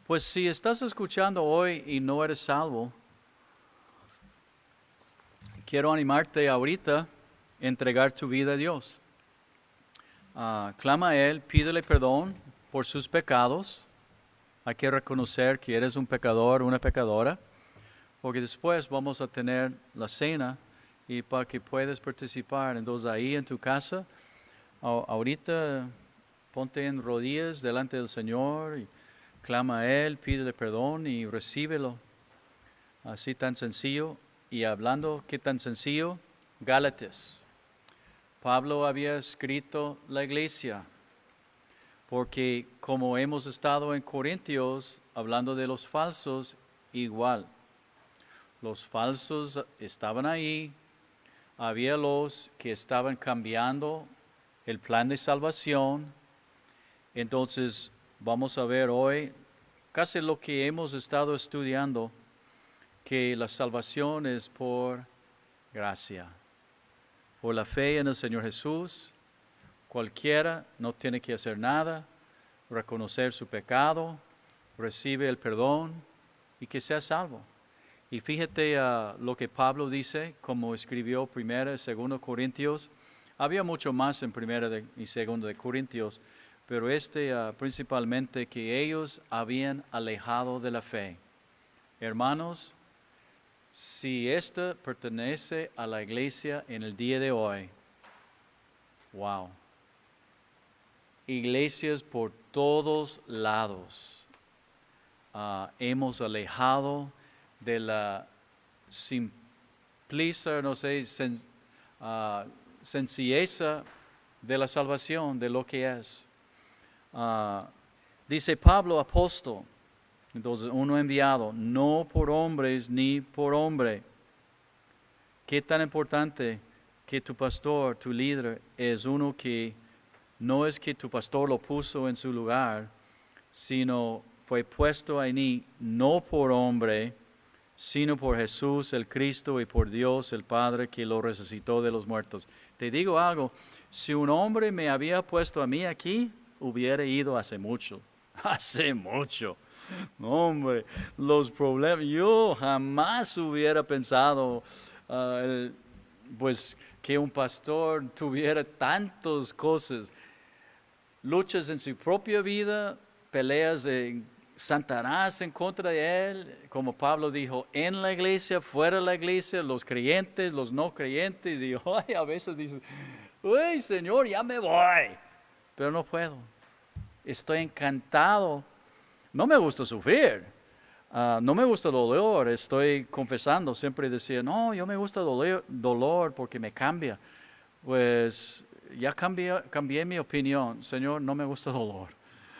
Pues si estás escuchando hoy y no eres salvo, quiero animarte ahorita a entregar tu vida a Dios. Clama a Él, pídele perdón por sus pecados. Hay que reconocer que eres un pecador, una pecadora, porque después vamos a tener la cena y para que puedas participar. Entonces ahí en tu casa, ahorita ponte en rodillas delante del Señor y clama a Él, pídele perdón y recíbelo. Así tan sencillo. Y hablando, ¿qué tan sencillo? Gálatas. Pablo había escrito la iglesia, porque como hemos estado en Corintios hablando de los falsos, igual. Los falsos estaban ahí, había los que estaban cambiando el plan de salvación. Entonces vamos a ver hoy casi lo que hemos estado estudiando, que la salvación es por gracia, por la fe en el Señor Jesús. Cualquiera no tiene que hacer nada, reconocer su pecado, recibe el perdón y que sea salvo. Y fíjate lo que Pablo dice, como escribió 1 y 2 Corintios. Había mucho más en 1 y 2 de Corintios, pero principalmente que ellos habían alejado de la fe. Hermanos, si esta pertenece a la iglesia en el día de hoy, wow. Iglesias por todos lados. Hemos alejado de la simplicidad, sencilleza de la salvación, de lo que es. Dice Pablo, apóstol, entonces uno enviado, no por hombres ni por hombre. ¿Qué tan importante que tu pastor, tu líder, es uno que no es que tu pastor lo puso en su lugar, sino fue puesto ahí no por hombre, sino por Jesús el Cristo y por Dios el Padre que lo resucitó de los muertos? Te digo algo, si un hombre me había puesto a mí aquí, hubiera ido hace mucho. No, hombre, los problemas, yo jamás hubiera pensado, pues, que un pastor tuviera tantas cosas, luchas en su propia vida, peleas de Satanás en contra de él, como Pablo dijo, en la iglesia, fuera de la iglesia, los creyentes, los no creyentes, y a veces dices, uy, Señor, ya me voy, pero no puedo, estoy encantado. No me gusta sufrir, no me gusta dolor, estoy confesando, siempre decía, no, yo me gusta dolor porque me cambia. Pues ya cambié mi opinión, Señor, no me gusta dolor.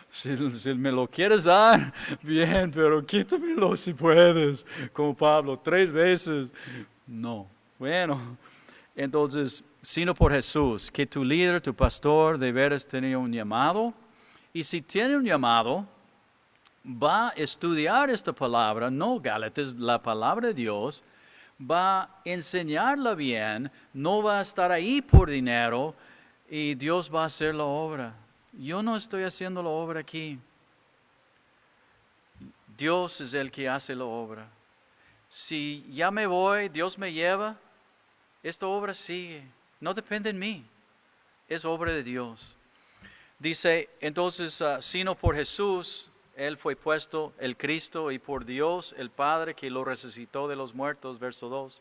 Si me lo quieres dar, bien, pero quítamelo si puedes, como Pablo, 3 veces. No, bueno, entonces, sino por Jesús, que tu líder, tu pastor, de veras tenía un llamado, y si tiene un llamado, va a estudiar esta palabra, no Gálatas, la palabra de Dios, va a enseñarla bien, no va a estar ahí por dinero y Dios va a hacer la obra. Yo no estoy haciendo la obra aquí. Dios es el que hace la obra. Si ya me voy, Dios me lleva, esta obra sigue. No depende de mí, es obra de Dios. Dice, entonces, sino por Jesús, Él fue puesto el Cristo, y por Dios el Padre que lo resucitó de los muertos, verso 2.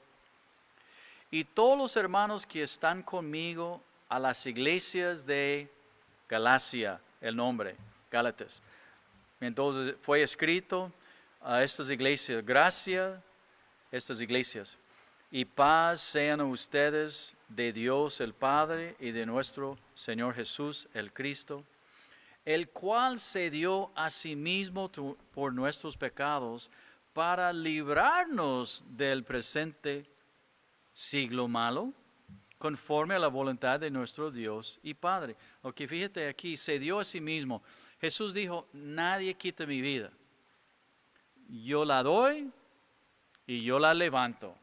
Y todos los hermanos que están conmigo a las iglesias de Galacia, el nombre, Gálatas. Entonces fue escrito a estas iglesias, gracia, estas iglesias, y paz sean a ustedes de Dios el Padre y de nuestro Señor Jesús el Cristo, el cual se dio a sí mismo por nuestros pecados para librarnos del presente siglo malo, conforme a la voluntad de nuestro Dios y Padre. Ok, fíjate aquí, se dio a sí mismo. Jesús dijo, nadie quita mi vida. Yo la doy y yo la levanto.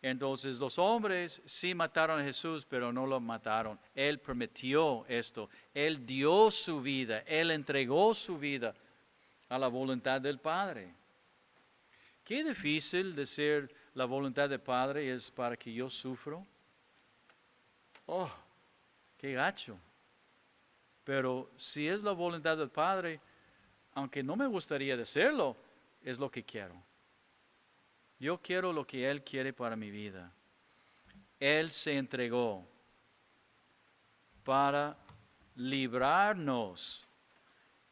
Entonces los hombres sí mataron a Jesús, pero no lo mataron. Él permitió esto. Él dio su vida. Él entregó su vida. a la voluntad del Padre. Qué difícil decir la voluntad del Padre es para que yo sufro. Oh, qué gacho. Pero si es la voluntad del Padre, aunque no me gustaría decirlo, es lo que quiero. Yo quiero lo que Él quiere para mi vida. Él se entregó para librarnos.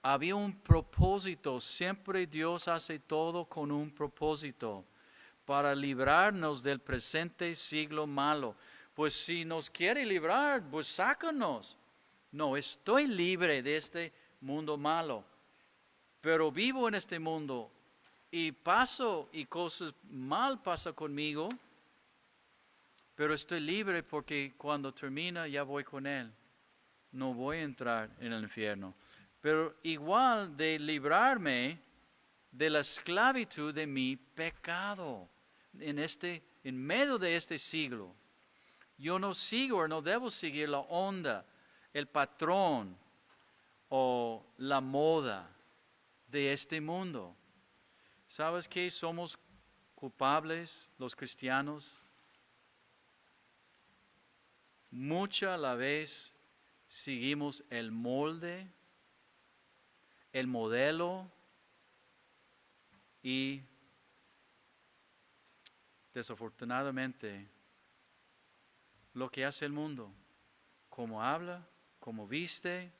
Había un propósito. Siempre Dios hace todo con un propósito. Para librarnos del presente siglo malo. Pues si nos quiere librar, pues sácanos. No, estoy libre de este mundo malo. Pero vivo en este mundo y paso y cosas mal pasan conmigo. Pero estoy libre porque cuando termina ya voy con Él. No voy a entrar en el infierno. Pero igual de librarme de la esclavitud de mi pecado en medio de este siglo. Yo no sigo o no debo seguir la onda, el patrón o la moda de este mundo. ¿Sabes qué? Somos culpables los cristianos. Mucha a la vez seguimos el molde, el modelo y desafortunadamente lo que hace el mundo, cómo habla, cómo viste,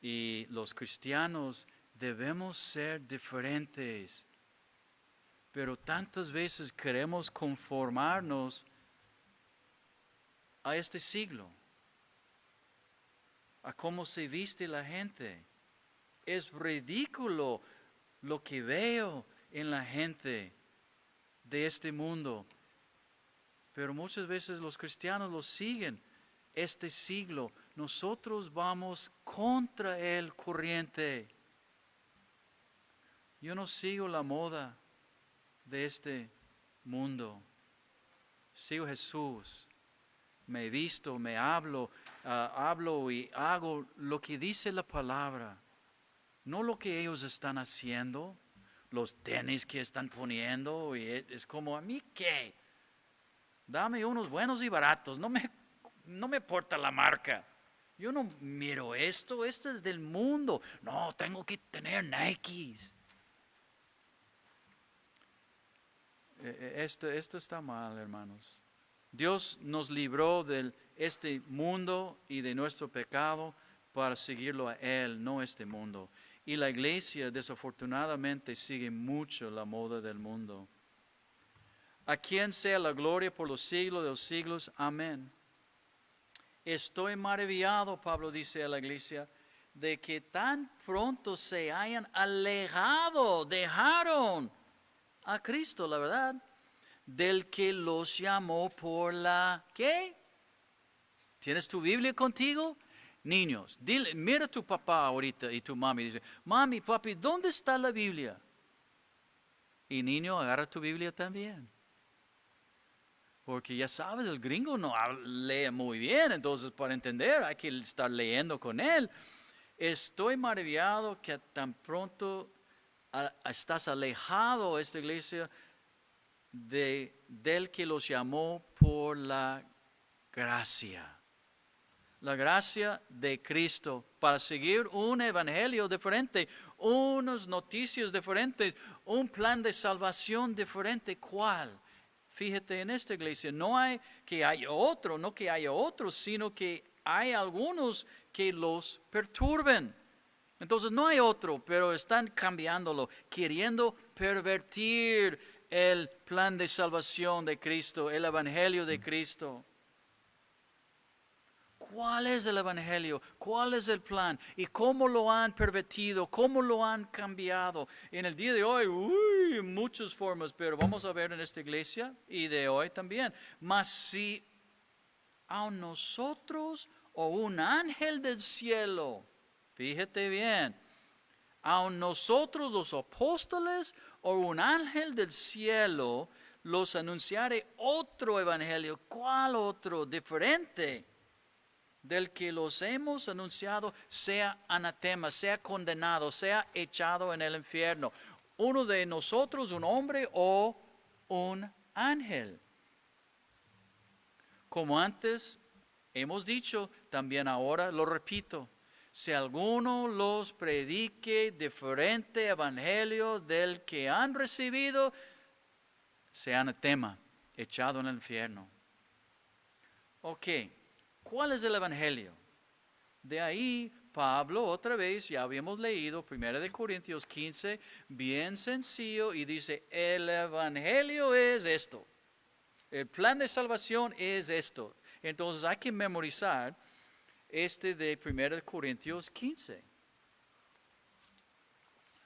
y los cristianos debemos ser diferentes, pero tantas veces queremos conformarnos a este siglo, a cómo se viste la gente. Es ridículo lo que veo en la gente de este mundo. Pero muchas veces los cristianos lo siguen. Este siglo, nosotros vamos contra el corriente. Yo no sigo la moda de este mundo. Sigo a Jesús. Me he visto, me hablo y hago lo que dice la palabra. No lo que ellos están haciendo, los tenis que están poniendo, y es como, ¿a mí qué? Dame unos buenos y baratos, no me importa la marca. Yo no miro esto es del mundo. No, tengo que tener Nikes. Esto está mal, hermanos. Dios nos libró de este mundo y de nuestro pecado para seguirlo a Él, no este mundo. Y la iglesia desafortunadamente sigue mucho la moda del mundo. A quien sea la gloria por los siglos de los siglos. Amén. Estoy maravillado, Pablo dice a la iglesia, de que tan pronto se hayan alejado, dejaron a Cristo, la verdad, del que los llamó por la, ¿qué? ¿Tienes tu Biblia contigo? Niños, dile, mira a tu papá ahorita y tu mami, dice, mami, papi, ¿dónde está la Biblia? Y niño, agarra tu Biblia también. Porque ya sabes, el gringo no lee muy bien, entonces para entender hay que estar leyendo con él. Estoy maravillado que tan pronto estás alejado, esta iglesia, del que los llamó por la gracia. La gracia de Cristo para seguir un evangelio diferente, unas noticias diferentes, un plan de salvación diferente. ¿Cuál? Fíjate en esta iglesia, no que haya otros, sino que hay algunos que los perturben. Entonces no hay otro, pero están cambiándolo, queriendo pervertir el plan de salvación de Cristo, el evangelio de Cristo. ¿Cuál es el evangelio? ¿Cuál es el plan? ¿Y cómo lo han pervertido? ¿Cómo lo han cambiado? En el día de hoy, muchas formas, pero vamos a ver en esta iglesia y de hoy también. Mas si a nosotros o un ángel del cielo, fíjate bien, a nosotros los apóstoles o un ángel del cielo los anunciare otro evangelio. ¿Cuál otro? Diferente. del que los hemos anunciado sea anatema, sea condenado, sea echado en el infierno. Uno de nosotros, un hombre o un ángel. Como antes hemos dicho, también ahora lo repito. Si alguno los predique diferente evangelio del que han recibido, sea anatema, echado en el infierno. Ok, ¿cuál es el evangelio? De ahí Pablo otra vez, ya habíamos leído 1 Corintios 15, bien sencillo, y dice, el evangelio es esto. El plan de salvación es esto. Entonces hay que memorizar de 1 Corintios 15.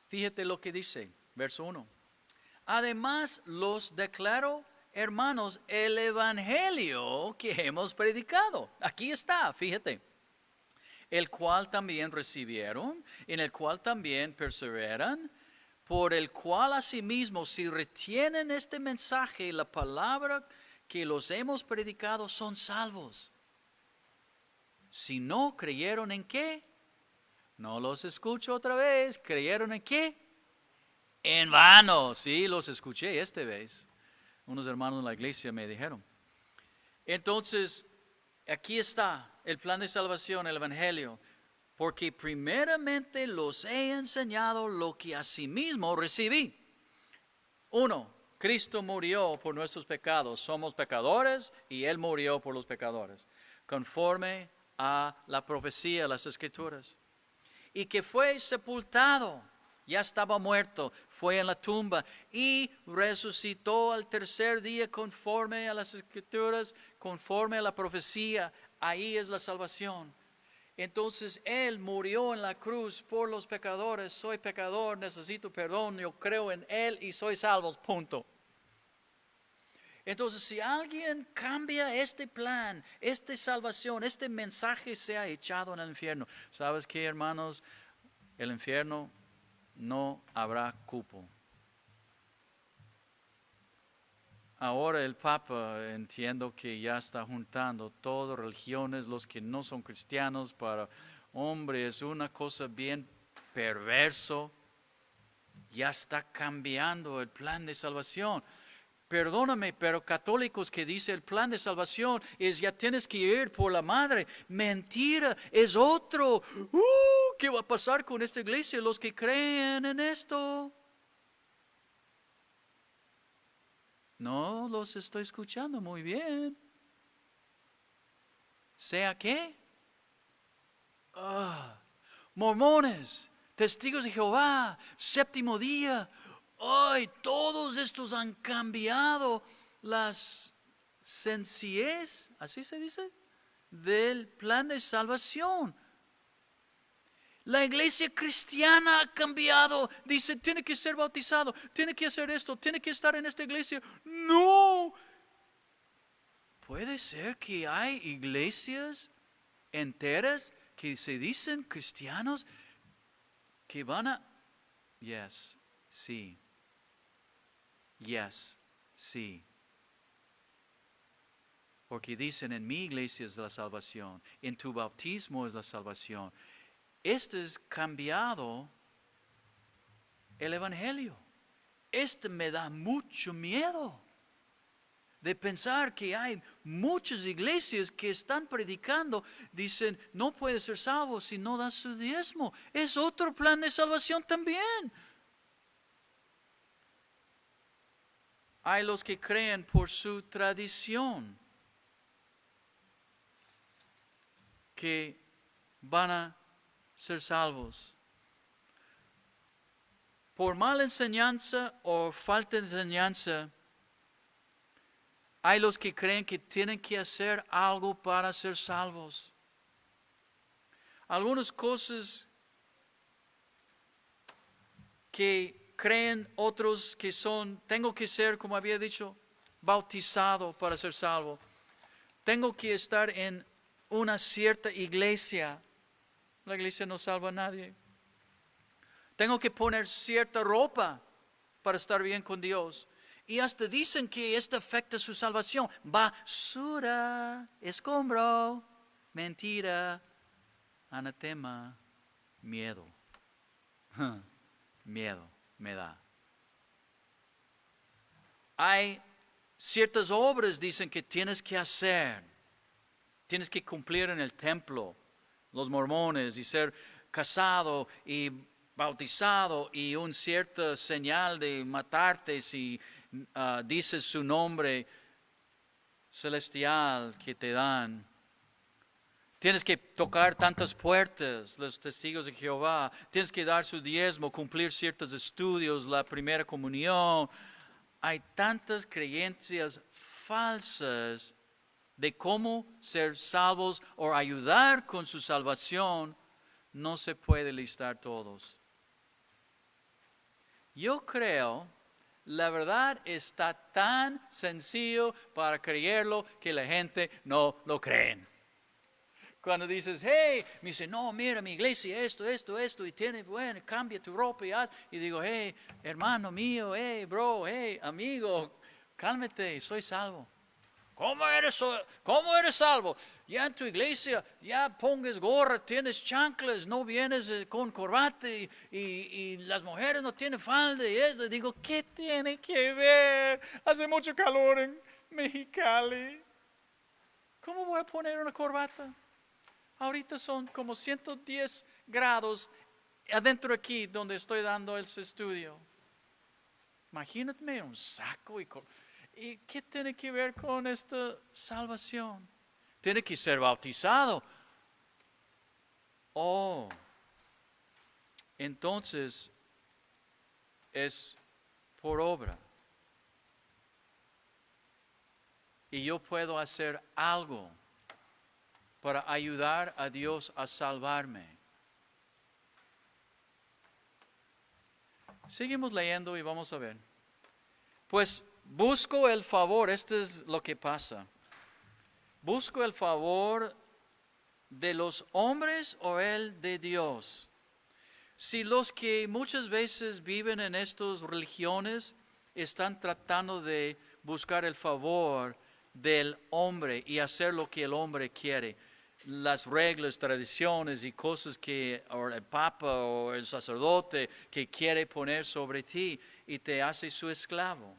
Fíjate lo que dice, verso 1. Además los declaro, hermanos, el evangelio que hemos predicado. Aquí está, fíjate. El cual también recibieron, en el cual también perseveran, por el cual asimismo, si retienen este mensaje, la palabra que los hemos predicado, son salvos. Si no creyeron en qué, no los escucho otra vez, ¿creyeron en qué? En vano, sí, los escuché esta vez. Unos hermanos de la iglesia me dijeron. Entonces, aquí está el plan de salvación, el evangelio. Porque primeramente los he enseñado lo que asimismo recibí. 1, Cristo murió por nuestros pecados. Somos pecadores y Él murió por los pecadores. Conforme a la profecía, las escrituras. Y que fue sepultado. Ya estaba muerto, fue en la tumba y resucitó al tercer día conforme a las escrituras, conforme a la profecía. Ahí es la salvación. Entonces Él murió en la cruz por los pecadores. Soy pecador, necesito perdón, yo creo en Él y soy salvo, punto. Entonces si alguien cambia este plan, esta salvación, este mensaje sea echado en el infierno. ¿Sabes qué, hermanos? El infierno no habrá cupo. Ahora el Papa entiendo que ya está juntando todas religiones, los que no son cristianos, para hombre, es una cosa bien perverso. Ya está cambiando el plan de salvación. Perdóname, pero católicos que dice el plan de salvación es ya tienes que ir por la madre. Mentira, es otro. ¿Qué va a pasar con esta iglesia? Los que creen en esto. No los estoy escuchando muy bien. ¿Sea qué? Mormones, testigos de Jehová, séptimo día. Ay, todos estos han cambiado las sencillez, así se dice, del plan de salvación. La iglesia cristiana ha cambiado. Dice, tiene que ser bautizado, tiene que hacer esto, tiene que estar en esta iglesia. No. Puede ser que hay iglesias enteras que se dicen cristianos que van a... Yes, sí. Yes, sí. Porque dicen, en mi iglesia es la salvación, en tu bautismo es la salvación. Esto es cambiado el evangelio. Esto me da mucho miedo de pensar que hay muchas iglesias que están predicando, dicen, no puede ser salvo si no da su diezmo. Es otro plan de salvación también. Hay los que creen por su tradición que van a ser salvos. Por mala enseñanza o falta de enseñanza, hay los que creen que tienen que hacer algo para ser salvos. Algunas cosas que creen otros que son, tengo que ser, como había dicho, bautizado para ser salvo. Tengo que estar en una cierta iglesia. La iglesia no salva a nadie. Tengo que poner cierta ropa para estar bien con Dios. Y hasta dicen que esto afecta su salvación. Basura, escombro. Mentira. Anatema. Miedo. Miedo me da. Hay ciertas obras, dicen, que tienes que hacer. Tienes que cumplir en el templo, los mormones, y ser casado y bautizado y una cierta señal de matarte si dices su nombre celestial que te dan. Tienes que tocar tantas puertas, los testigos de Jehová. Tienes que dar su diezmo, cumplir ciertos estudios, la primera comunión. Hay tantas creencias falsas de cómo ser salvos o ayudar con su salvación. No se puede listar todos. Yo creo, la verdad está tan sencillo para creerlo que la gente no lo cree. Cuando dices, hey, me dice, no, mira, mi iglesia, esto, y tiene, bueno, cambia tu ropa y haz. Y digo, hey, hermano mío, hey, bro, hey, amigo, cálmate, soy salvo. ¿Cómo eres salvo? Ya en tu iglesia, ya pongas gorra, tienes chanclas, no vienes con corbata y las mujeres no tienen falda y eso. Digo, ¿qué tiene que ver? Hace mucho calor en Mexicali. ¿Cómo voy a poner una corbata? Ahorita son como 110 grados adentro aquí donde estoy dando ese estudio. Imagínate un saco ¿y qué tiene que ver con esta salvación? Tiene que ser bautizado. Oh, entonces es por obra. Y yo puedo hacer algo para ayudar a Dios a salvarme. Seguimos leyendo y vamos a ver. Pues busco el favor, esto es lo que pasa. Busco el favor de los hombres o el de Dios. Si los que muchas veces viven en estas religiones están tratando de buscar el favor del hombre y hacer lo que el hombre quiere, las reglas, tradiciones y cosas que o el papa o el sacerdote que quiere poner sobre ti y te hace su esclavo.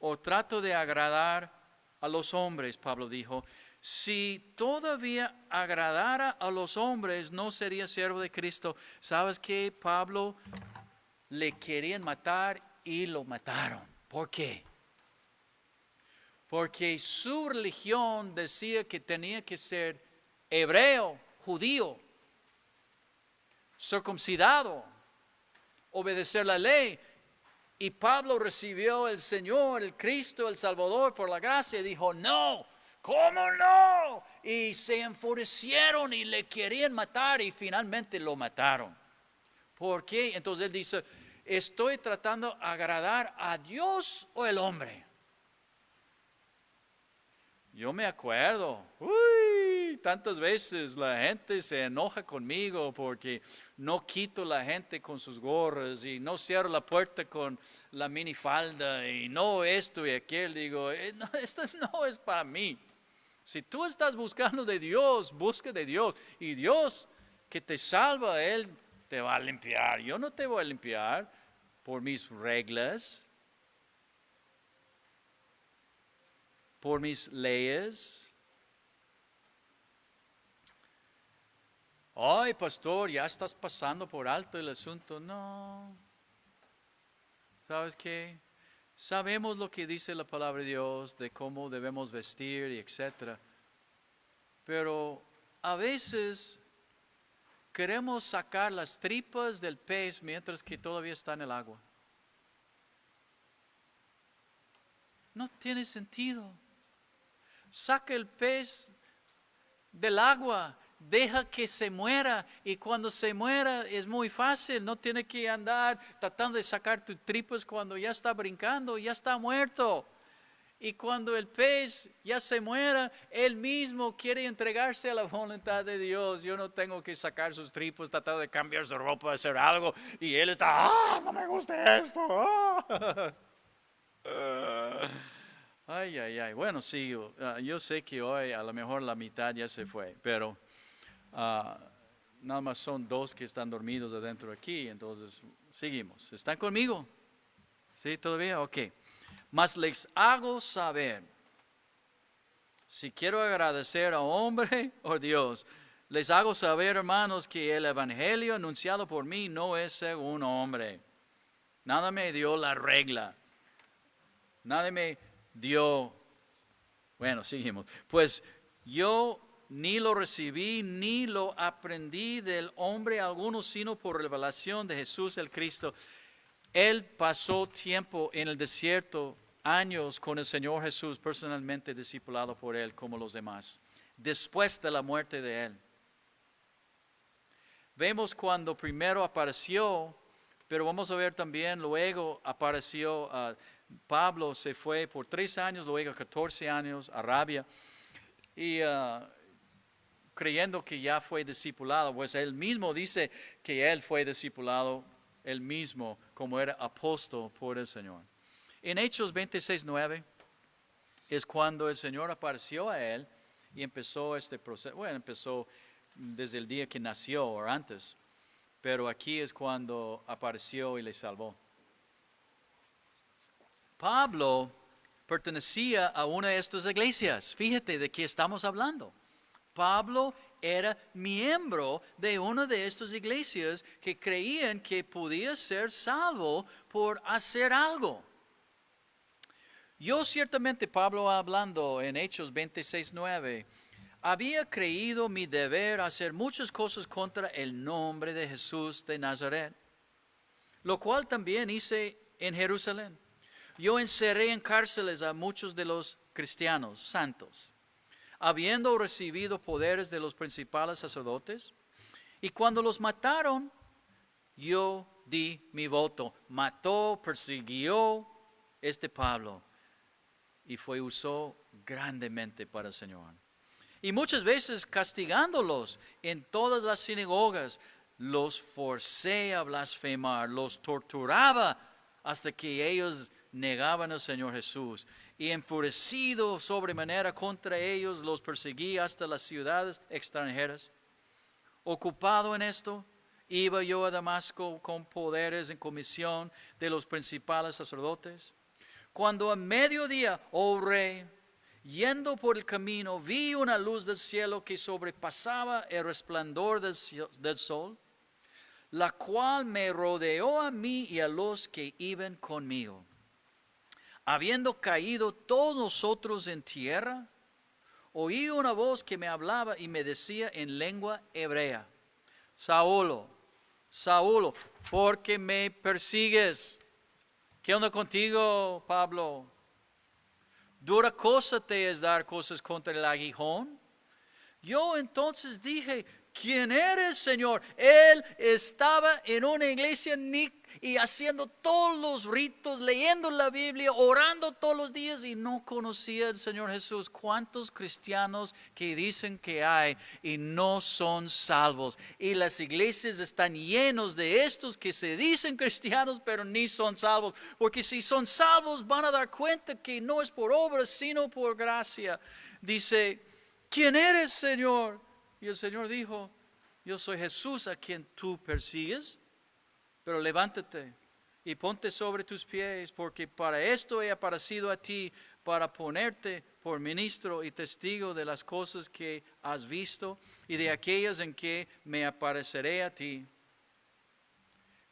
O trato de agradar a los hombres, Pablo dijo, si todavía agradara a los hombres no sería siervo de Cristo. ¿Sabes qué? Pablo le querían matar y lo mataron. ¿Por qué? Porque su religión decía que tenía que ser hebreo, judío, circuncidado, obedecer la ley. Y Pablo recibió el Señor, el Cristo, el Salvador por la gracia y dijo, no, ¿cómo no? Y se enfurecieron y le querían matar y finalmente lo mataron. ¿Por qué? Entonces él dice, ¿estoy tratando de agradar a Dios o el hombre? Yo me acuerdo, tantas veces la gente se enoja conmigo porque no quito la gente con sus gorras y no cierro la puerta con la minifalda y no esto y aquel. Digo, no, esto no es para mí. Si tú estás buscando de Dios, busca de Dios. Y Dios que te salva, Él te va a limpiar. Yo no te voy a limpiar por mis reglas, por mis leyes. Ay, pastor, ya estás pasando por alto el asunto. No. ¿Sabes qué? Sabemos lo que dice la palabra de Dios, de cómo debemos vestir y etcétera. Pero a veces queremos sacar las tripas del pez mientras que todavía está en el agua. No tiene sentido. Saca el pez del agua, deja que se muera y cuando se muera es muy fácil, no tiene que andar tratando de sacar tus tripas cuando ya está brincando, ya está muerto. Y cuando el pez ya se muera, él mismo quiere entregarse a la voluntad de Dios. Yo no tengo que sacar sus tripas, tratar de cambiar su ropa, hacer algo y él está, no me gusta esto. Ay, ay, ay. Bueno, sí, yo sé que hoy a lo mejor la mitad ya se fue, pero ah, nada más son dos que están dormidos adentro aquí, entonces seguimos. ¿Están conmigo? ¿Sí, todavía? Ok. Mas les hago saber, si quiero agradecer a hombre o Dios, les hago saber, hermanos, que el evangelio anunciado por mí no es según hombre. Nada me dio la regla. Nada me dio. Bueno, seguimos. Pues yo ni lo recibí ni lo aprendí del hombre alguno, sino por revelación de Jesús el Cristo. Él pasó tiempo en el desierto, años con el Señor Jesús, personalmente discipulado por Él como los demás, después de la muerte de Él. Vemos cuando primero apareció, pero vamos a ver también luego apareció, Pablo se fue por 3 años, luego 14 años a Arabia, y creyendo que ya fue discipulado, pues él mismo dice que él fue discipulado, él mismo como era apóstol por el Señor. En Hechos 26:9 es cuando el Señor apareció a él y empezó este proceso. Bueno, empezó desde el día que nació o antes, pero aquí es cuando apareció y le salvó. Pablo pertenecía a una de estas iglesias. Fíjate de qué estamos hablando. Pablo era miembro de una de estas iglesias que creían que podía ser salvo por hacer algo. Yo ciertamente, Pablo hablando en Hechos 26:9, había creído mi deber hacer muchas cosas contra el nombre de Jesús de Nazaret, lo cual también hice en Jerusalén. Yo encerré en cárceles a muchos de los cristianos santos, habiendo recibido poderes de los principales sacerdotes, y cuando los mataron, yo di mi voto. Mató, persiguió Pablo, y fue usó grandemente para el Señor. Y muchas veces castigándolos en todas las sinagogas, los forcé a blasfemar, los torturaba hasta que ellos negaban al Señor Jesús. Y enfurecido sobremanera contra ellos, los perseguí hasta las ciudades extranjeras. Ocupado en esto, iba yo a Damasco con poderes en comisión de los principales sacerdotes. Cuando a mediodía, oh rey, yendo por el camino, vi una luz del cielo que sobrepasaba el resplandor del sol, la cual me rodeó a mí y a los que iban conmigo. Habiendo caído todos nosotros en tierra, oí una voz que me hablaba y me decía en lengua hebrea: Saulo, Saulo, ¿por qué me persigues? ¿Qué onda contigo, Pablo? ¿Dura cosa te es dar cosas contra el aguijón? Yo entonces dije: ¿quién eres, Señor? Él estaba en una iglesia y haciendo todos los ritos, leyendo la Biblia, orando todos los días, y no conocía al Señor Jesús. ¿Cuántos cristianos que dicen que hay y no son salvos? Y las iglesias están llenos de estos que se dicen cristianos pero ni son salvos, porque si son salvos van a dar cuenta que no es por obras sino por gracia. Dice: ¿quién eres, Señor? Y el Señor dijo: yo soy Jesús a quien tú persigues, pero levántate y ponte sobre tus pies, porque para esto he aparecido a ti, para ponerte por ministro y testigo de las cosas que has visto y de aquellas en que me apareceré a ti,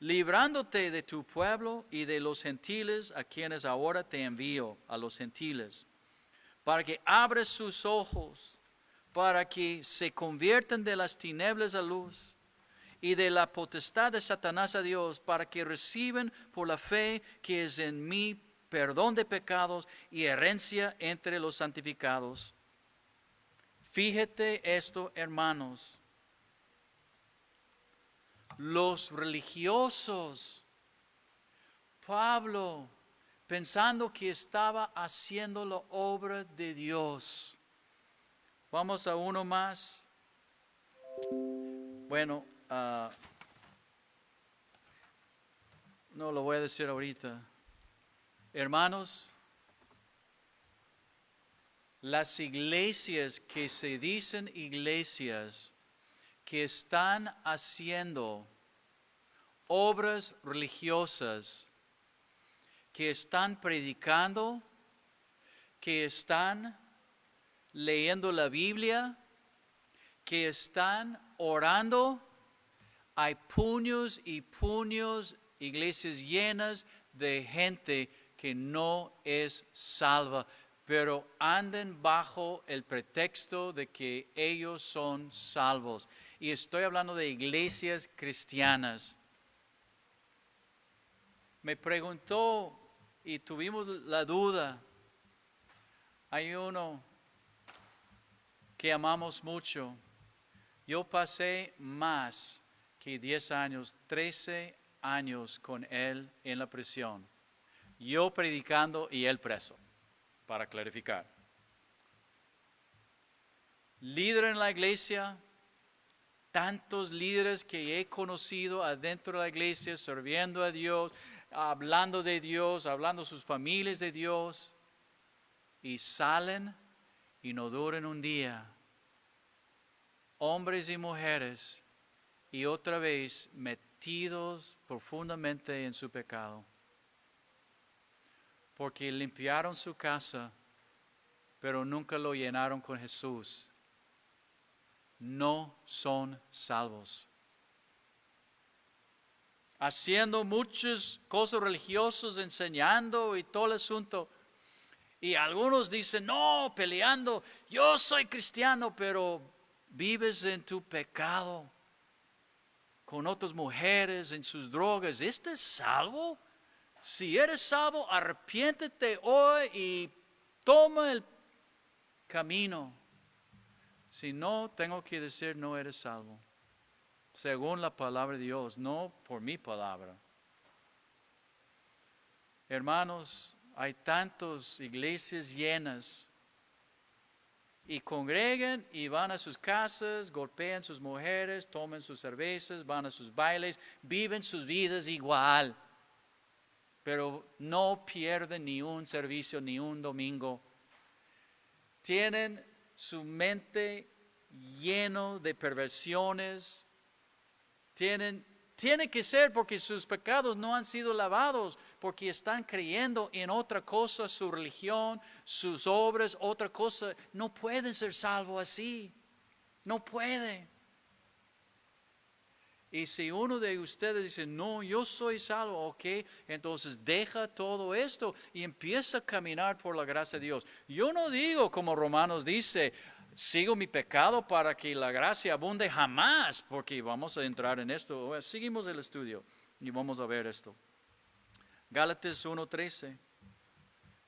librándote de tu pueblo y de los gentiles a quienes ahora te envío, a los gentiles, para que abras sus ojos, para que se conviertan de las tinieblas a luz y de la potestad de Satanás a Dios, para que reciban por la fe que es en mí perdón de pecados y herencia entre los santificados. Fíjate esto, hermanos. Los religiosos, Pablo, pensando que estaba haciendo la obra de Dios. Vamos a uno más. Bueno, no lo voy a decir ahorita. Hermanos, las iglesias que se dicen iglesias que están haciendo obras religiosas, que están predicando, que están leyendo la Biblia, que están orando, hay puños y puños, iglesias llenas de gente que no es salva, pero andan bajo el pretexto de que ellos son salvos. Y estoy hablando de iglesias cristianas. Me preguntó y tuvimos la duda. Hay uno que amamos mucho. Yo pasé más que 10 años, 13 años con él en la prisión. Yo predicando y él preso, para clarificar. Líder en la iglesia, tantos líderes que he conocido adentro de la iglesia, sirviendo a Dios, hablando de Dios, hablando a sus familias de Dios, y salen y no duran un día. Hombres y mujeres, y otra vez metidos profundamente en su pecado. Porque limpiaron su casa, pero nunca lo llenaron con Jesús. No son salvos. Haciendo muchas cosas religiosas, enseñando y todo el asunto. Y algunos dicen, no, peleando, yo soy cristiano, pero vives en tu pecado, con otras mujeres, en sus drogas. ¿Este es salvo? Si eres salvo, arrepiéntete hoy y toma el camino. Si no, tengo que decir, no eres salvo. Según la palabra de Dios, no por mi palabra. Hermanos, hay tantas iglesias llenas y congregan y van a sus casas, golpean sus mujeres, toman sus cervezas, van a sus bailes, viven sus vidas igual. Pero no pierden ni un servicio, ni un domingo. Tienen su mente lleno de perversiones. Tiene que ser porque sus pecados no han sido lavados, porque están creyendo en otra cosa, su religión, sus obras, otra cosa. No pueden ser salvos así. No puede. Y si uno de ustedes dice, no, yo soy salvo, ok, entonces deja todo esto y empieza a caminar por la gracia de Dios. Yo no digo como Romanos dice, sigo mi pecado para que la gracia abunde jamás, porque vamos a entrar en esto. Seguimos el estudio y vamos a ver esto. Gálatas 1:13.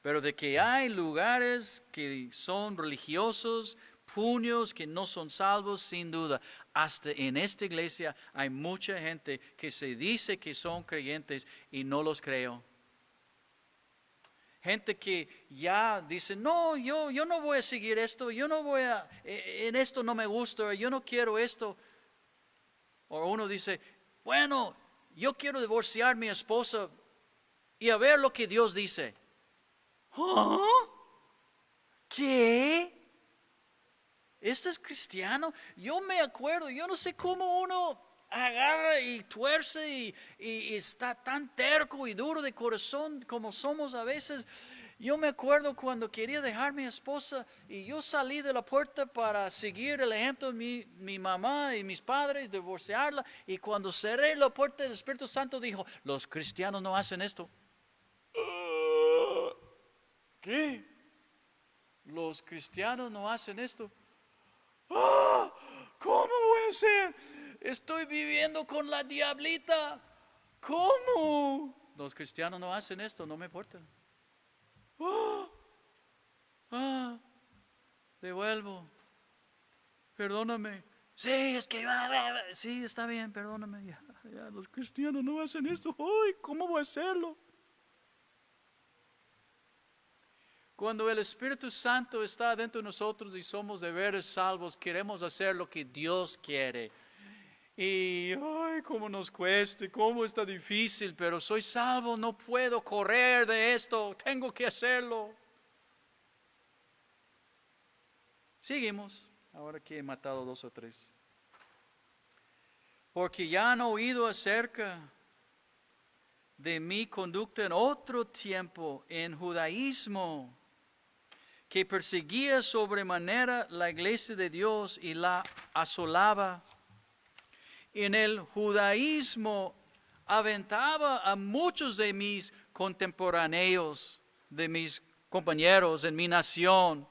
Pero de que hay lugares que son religiosos, puños que no son salvos, sin duda. Hasta en esta iglesia hay mucha gente que se dice que son creyentes y no los creo. Gente que ya dice, no, yo no voy a seguir esto, en esto no me gusta, yo no quiero esto. O uno dice, bueno, yo quiero divorciar a mi esposa y a ver lo que Dios dice. ¿Ah? ¿Qué? ¿Esto es cristiano? Yo me acuerdo, yo no sé cómo uno agarra y tuerce y está tan terco y duro de corazón como somos a veces. Yo me acuerdo cuando quería dejar a mi esposa y yo salí de la puerta para seguir el ejemplo de mi mamá y mis padres, divorciarla. Y cuando cerré la puerta, el Espíritu Santo dijo, los cristianos no hacen esto. ¿Qué? Los cristianos no hacen esto. ¿Cómo voy a hacer? Estoy viviendo con la diablita. ¿Cómo? Los cristianos no hacen esto, no me importa. Devuelvo. Perdóname. Sí, es que sí, está bien, perdóname. Ya, los cristianos no hacen esto. Ay, ¿cómo voy a hacerlo? Cuando el Espíritu Santo está dentro de nosotros y somos de veras salvos, queremos hacer lo que Dios quiere. Y, ay, cómo nos cuesta, cómo está difícil, pero soy salvo, no puedo correr de esto, tengo que hacerlo. Seguimos, ahora que he matado 2 o 3. Porque ya han oído acerca de mi conducta en otro tiempo en judaísmo, que perseguía sobremanera la iglesia de Dios y la asolaba. En el judaísmo aventaba a muchos de mis contemporáneos, de mis compañeros en mi nación,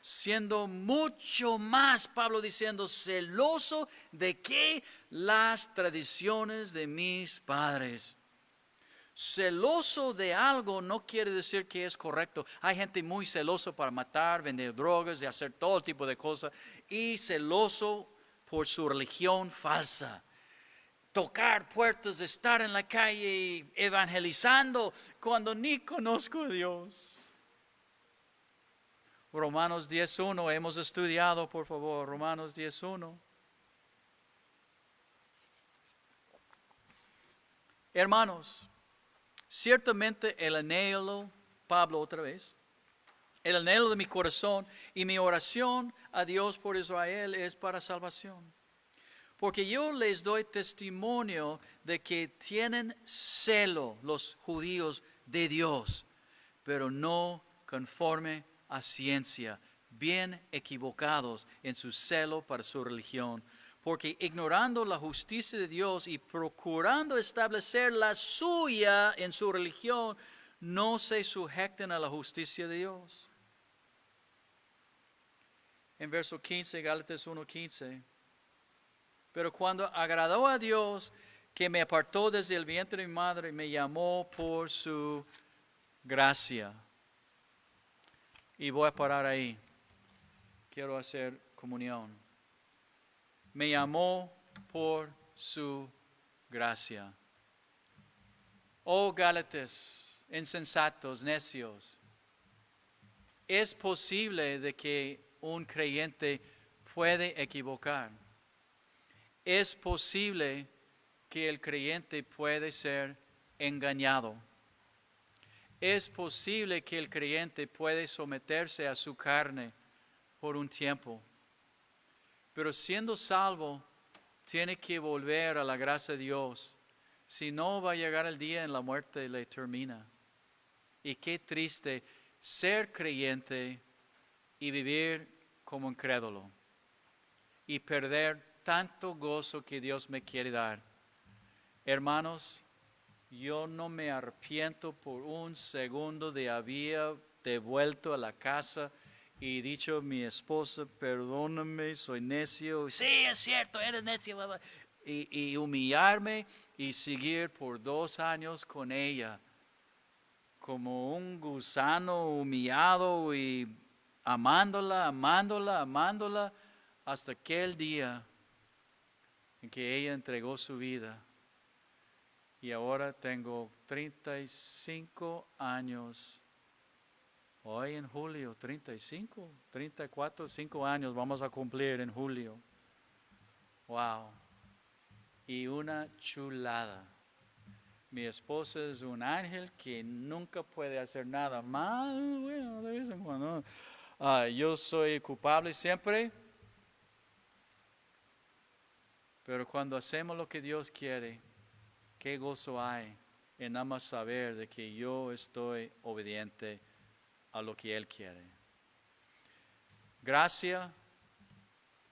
siendo mucho más, Pablo diciendo, celoso de que las tradiciones de mis padres. Celoso de algo no quiere decir que es correcto. Hay gente muy celosa para matar, vender drogas y hacer todo tipo de cosas. Y celoso por su religión falsa. Tocar puertas, estar en la calle evangelizando cuando ni conozco a Dios. Romanos 10.1, hemos estudiado, por favor, Romanos 10.1. Hermanos, ciertamente el anhelo, Pablo otra vez, el anhelo de mi corazón y mi oración a Dios por Israel es para salvación. Porque yo les doy testimonio de que tienen celo los judíos de Dios, pero no conforme a ciencia, bien equivocados en su celo para su religión. Porque ignorando la justicia de Dios y procurando establecer la suya en su religión, no se sujetan a la justicia de Dios. En verso 15, Gálatas 1:15. Pero cuando agradó a Dios, que me apartó desde el vientre de mi madre, me llamó por su gracia. Y voy a parar ahí. Quiero hacer comunión. Me llamó por su gracia. Oh Gálatas, insensatos, necios, es posible de que un creyente puede equivocar. Es posible que el creyente puede ser engañado. Es posible que el creyente puede someterse a su carne por un tiempo. Pero siendo salvo, tiene que volver a la gracia de Dios. Si no, va a llegar el día en la muerte y le termina. Y qué triste ser creyente y vivir como incrédulo. Y perder tanto gozo que Dios me quiere dar. Hermanos, yo no me arrepiento por un segundo de haber devuelto a la casa y dicho a mi esposa, perdóname, soy necio. Sí, es cierto, eres necio. Y humillarme y seguir por 2 años con ella. Como un gusano humillado y amándola, hasta aquel día en que ella entregó su vida. Y ahora tengo 35 años. Hoy en julio, 35, 34, 5 años vamos a cumplir en julio. Wow. Y una chulada. Mi esposa es un ángel que nunca puede hacer nada mal. Bueno, de vez en cuando. Yo soy culpable siempre. Pero cuando hacemos lo que Dios quiere, qué gozo hay en nada más saber de que yo estoy obediente a lo que Él quiere. Gracia,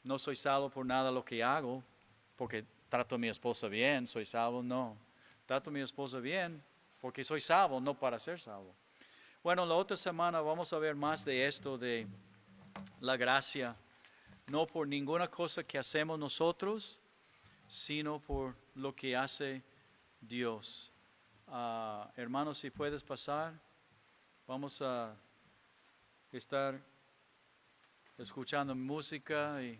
no soy salvo por nada lo que hago, porque trato a mi esposa bien, soy salvo, no. Trato a mi esposa bien, porque soy salvo, no para ser salvo. Bueno, la otra semana vamos a ver más de esto, de la gracia, no por ninguna cosa que hacemos nosotros, sino por lo que hace Dios. Hermanos, si puedes pasar, vamos a estar escuchando música y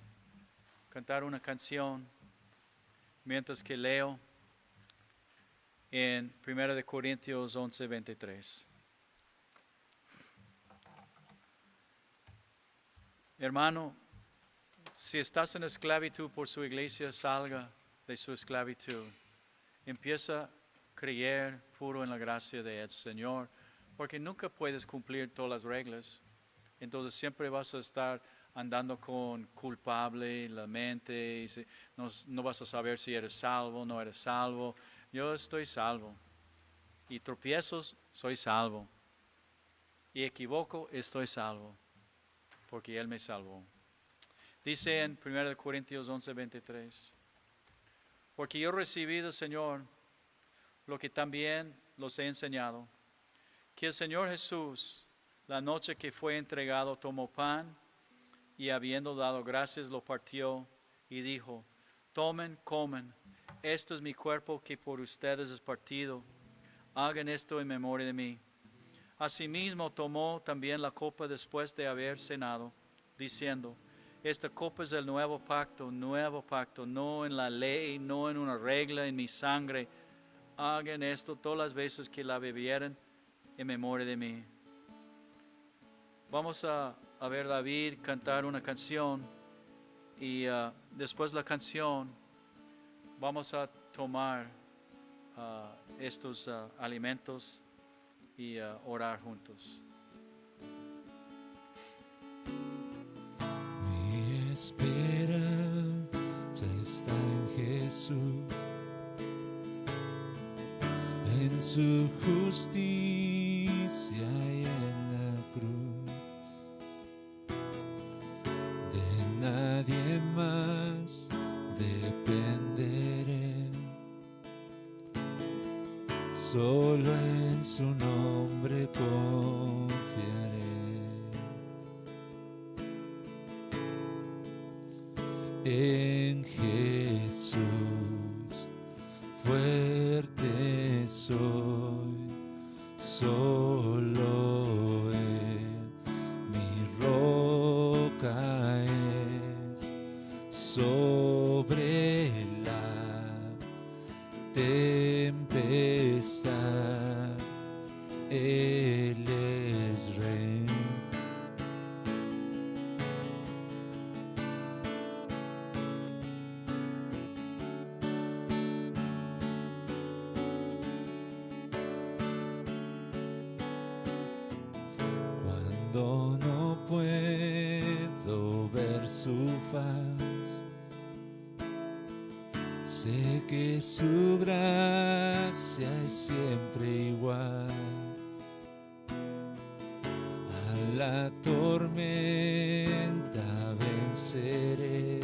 cantar una canción mientras que leo en 1 Corintios 11:23. Hermano, si estás en esclavitud por su iglesia, salga de su esclavitud. Empieza a creer puro en la gracia del Señor, porque nunca puedes cumplir todas las reglas. Entonces siempre vas a estar andando con culpable la mente, y no vas a saber si eres salvo o no eres salvo. Yo estoy salvo. Y tropiezos, soy salvo. Y equivoco, estoy salvo. Porque Él me salvó. Dice en 1 Corintios 11:23. Porque yo recibí del Señor lo que también los he enseñado. Que el Señor Jesús, la noche que fue entregado, tomó pan y habiendo dado gracias lo partió y dijo, tomen, comen, esto es mi cuerpo que por ustedes es partido, hagan esto en memoria de mí. Asimismo tomó también la copa después de haber cenado, diciendo, esta copa es el nuevo pacto, no en la ley, no en una regla, en mi sangre. Hagan esto todas las veces que la bebieren en memoria de mí. Vamos a ver a David cantar una canción y después de la canción vamos a tomar estos alimentos y orar juntos. Mi esperanza está en Jesús, en su justicia y en la cruz. De nadie más dependeré, solo en su nombre confiaré. En Jesús fuerte soy, solo Él mi roca es, sobre la tempestad Él es rey. Cuando no puedo ver su faz, sé que su gracia es siempre igual. A la tormenta venceré,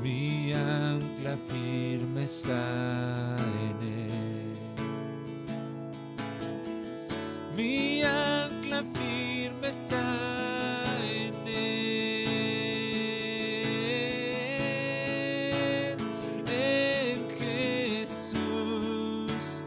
mi ancla firme está en Él. Mi ancla firme está en Él, en Jesús,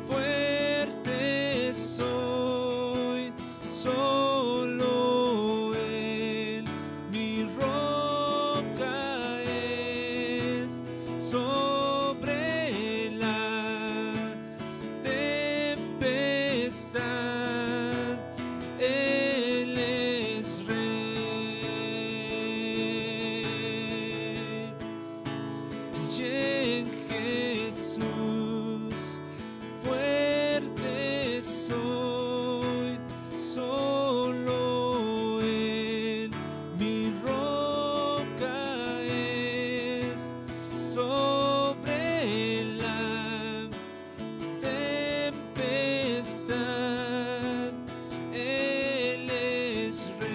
fuerte soy, solo Él, mi roca es, sobre la tempestad Él es rey. Y en Jesús fuerte soy, solo Él mi roca es, sobre la tempestad Él es rey.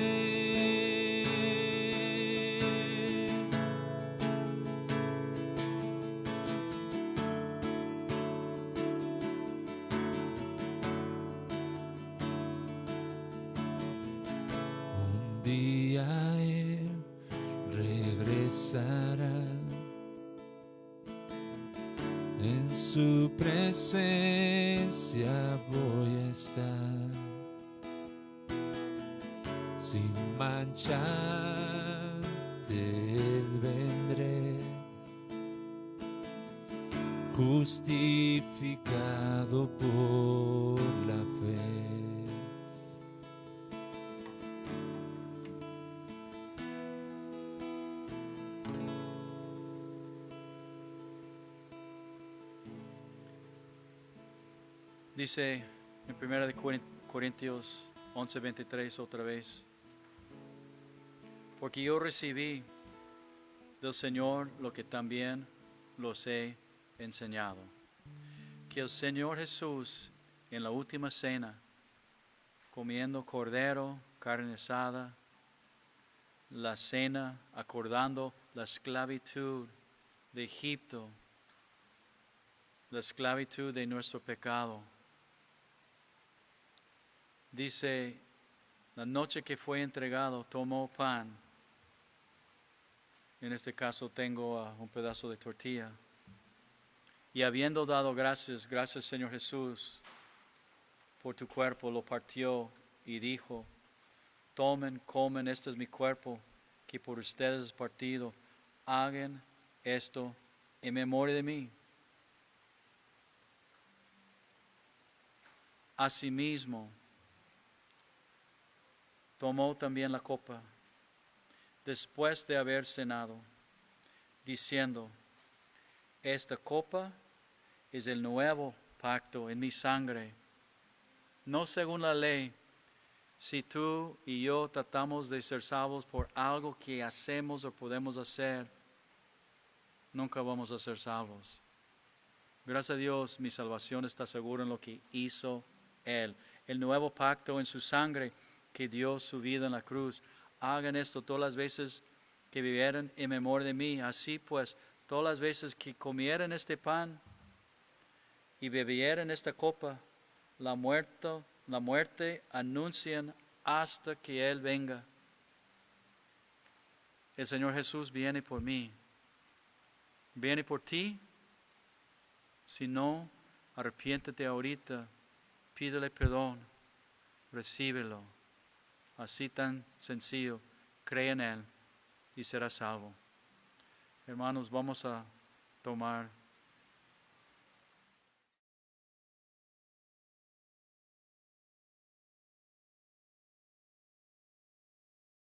Un día Él regresará, en su presencia voy a estar, sin mancha de Él vendré, justificado por la fe. Dice en 1 Corintios 11:23 otra vez, porque yo recibí del Señor lo que también los he enseñado. Que el Señor Jesús en la última cena, comiendo cordero, carne asada, la cena, acordando la esclavitud de Egipto, la esclavitud de nuestro pecado. Dice, la noche que fue entregado, tomó pan. En este caso tengo un pedazo de tortilla. Y habiendo dado gracias, gracias Señor Jesús, por tu cuerpo, lo partió y dijo, tomen, comen, este es mi cuerpo, que por ustedes es partido. Hagan esto en memoria de mí. Asimismo, tomó también la copa, después de haber cenado, diciendo, esta copa es el nuevo pacto en mi sangre, no según la ley. Si tú y yo tratamos de ser salvos por algo que hacemos o podemos hacer, nunca vamos a ser salvos. Gracias a Dios, mi salvación está segura en lo que hizo Él. El nuevo pacto en su sangre que dio su vida en la cruz. Hagan esto todas las veces que vivieran en memoria de mí. Así pues, todas las veces que comieran este pan y bebieran esta copa, la muerte anuncian hasta que Él venga. El Señor Jesús viene por mí. Viene por ti. Si no, arrepiéntete ahorita. Pídele perdón. Recíbelo. Así tan sencillo. Cree en Él y serás salvo. Hermanos, vamos a tomar